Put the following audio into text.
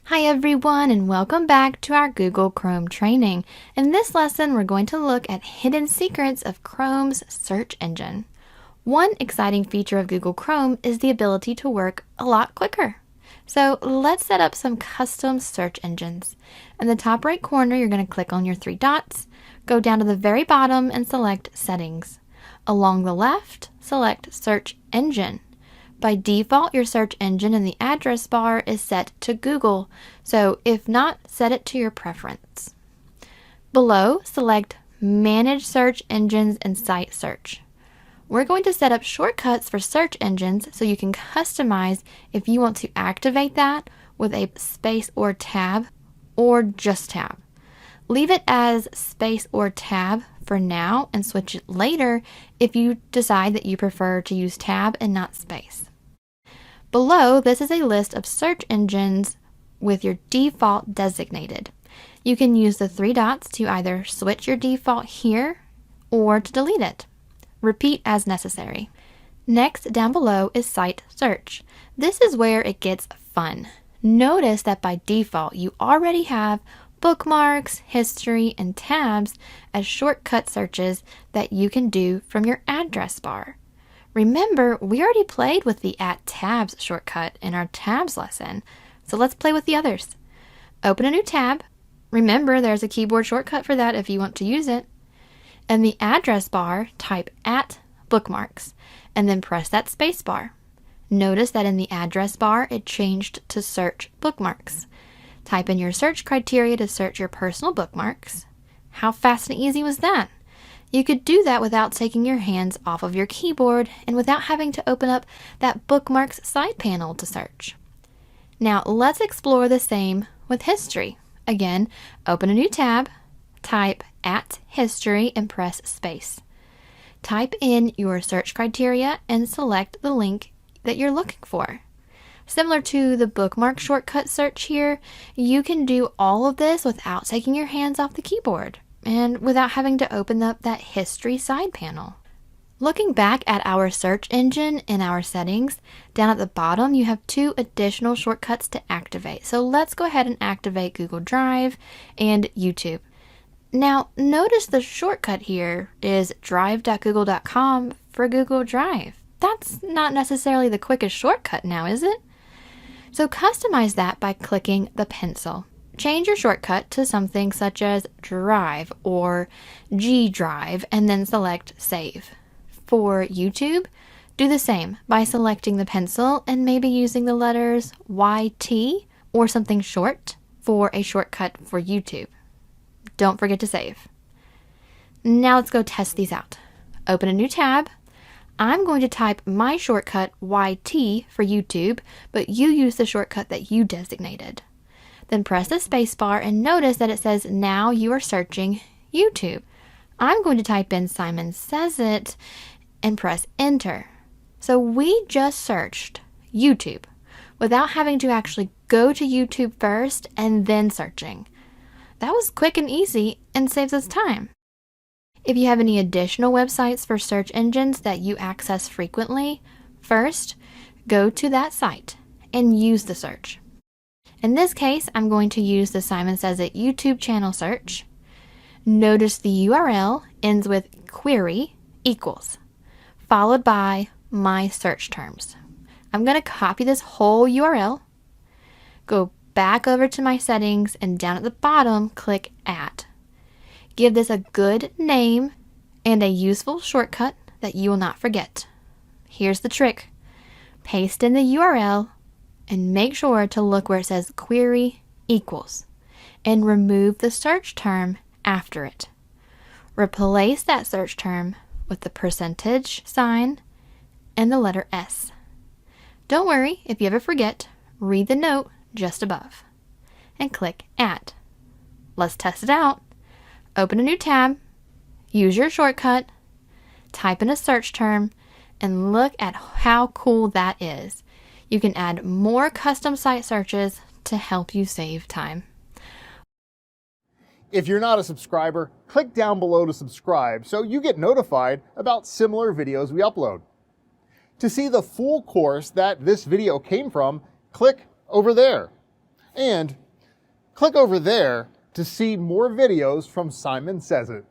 Hi everyone, and welcome back to our Google Chrome training. In this lesson, we're going to look at hidden secrets of Chrome's search engine. One exciting feature of Google Chrome is the ability to work a lot quicker. So let's set up some custom search engines. In the top right corner, you're going to click on your three dots, go down to the very bottom and select Settings. Along the left, select Search Engine. By default, your search engine in the address bar is set to Google, so if not, set it to your preference. Below, select Manage Search Engines and Site Search. We're going to set up shortcuts for search engines so you can customize if you want to activate that with a space or tab, or just tab. Leave it as space or tab for now and switch it later if you decide that you prefer to use tab and not space. Below, this is a list of search engines with your default designated. You can use the three dots to either switch your default here or to delete it. Repeat as necessary. Next, down below is Site Search. This is where it gets fun. Notice that by default, you already have bookmarks, history, and tabs as shortcut searches that you can do from your address bar. Remember, we already played with the @tabs shortcut in our tabs lesson, so let's play with the others. Open a new tab. Remember, there's a keyboard shortcut for that if you want to use it. In the address bar, type @bookmarks, and then press that space bar. Notice that in the address bar, it changed to search bookmarks. Type in your search criteria to search your personal bookmarks. How fast and easy was that? You could do that without taking your hands off of your keyboard and without having to open up that bookmarks side panel to search. Now let's explore the same with history. Again, open a new tab, type @history and press space. Type in your search criteria and select the link that you're looking for. Similar to the bookmark shortcut search here, you can do all of this without taking your hands off the keyboard and without having to open up that history side panel. Looking back at our search engine in our settings, down at the bottom you have two additional shortcuts to activate. So let's go ahead and activate Google Drive and YouTube. Now notice the shortcut here is drive.google.com for Google Drive. That's not necessarily the quickest shortcut now, is it? So customize that by clicking the pencil. Change your shortcut to something such as Drive or G Drive and then select Save. For YouTube, do the same by selecting the pencil and maybe using the letters YT or something short for a shortcut for YouTube. Don't forget to save. Now let's go test these out. Open a new tab. I'm going to type my shortcut YT for YouTube, but you use the shortcut that you designated. Then press the space bar and notice that it says now you are searching YouTube. I'm going to type in Simon Says It and press enter. So we just searched YouTube without having to actually go to YouTube first and then searching. That was quick and easy and saves us time. If you have any additional websites for search engines that you access frequently, first go to that site and use the search. In this case, I'm going to use the Simon Says It YouTube channel search. Notice the URL ends with query equals, followed by my search terms. I'm going to copy this whole URL, go back over to my settings, and down at the bottom, click Add. Give this a good name and a useful shortcut that you will not forget. Here's the trick. Paste in the URL and make sure to look where it says query equals and remove the search term after it. Replace that search term with the percentage sign and the letter S. Don't worry if you ever forget, read the note just above and click Add. Let's test it out. Open a new tab, use your shortcut, type in a search term, and look at how cool that is. You can add more custom site searches to help you save time. If you're not a subscriber, click down below to subscribe so you get notified about similar videos we upload. To see the full course that this video came from, click over there. And click over there to see more videos from Simon Says It.